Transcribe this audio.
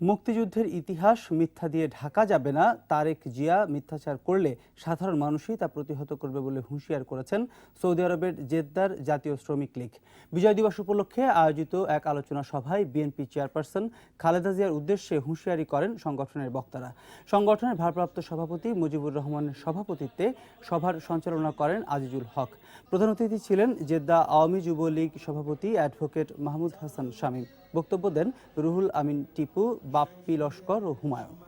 মুক্তিযুদ্ধের ইতিহাস মিথ্যা দিয়ে ঢাকা যাবে না, তারেক জিয়া মিথ্যাচার করলে সাধারণ মানুষই তা প্রতিহত করবে বলে হুঁশিয়ার করেছেন সৌদি আরবের জেদ্দার জাতীয় শ্রমিক লীগ। বিজয় দিবস উপলক্ষে আয়োজিত এক আলোচনা সভায় বিএনপি চেয়ারপারসন খালেদা জিয়ার উদ্দেশ্যে হুঁশিয়ারি করেন সংগঠনের বক্তারা। সংগঠনের ভারপ্রাপ্ত সভাপতি মুজিবুর রহমানের সভাপতিত্বে সভার সঞ্চালনা করেন আজিজুল হক। প্রধান অতিথি ছিলেন জেদ্দা আওয়ামী যুবলীগ সভাপতি অ্যাডভোকেট মাহমুদ হাসান শামীম। বক্তব্য দেন রুহুল আমিন টিপু, বাপ্পি লস্কর ও হুমায়ুন।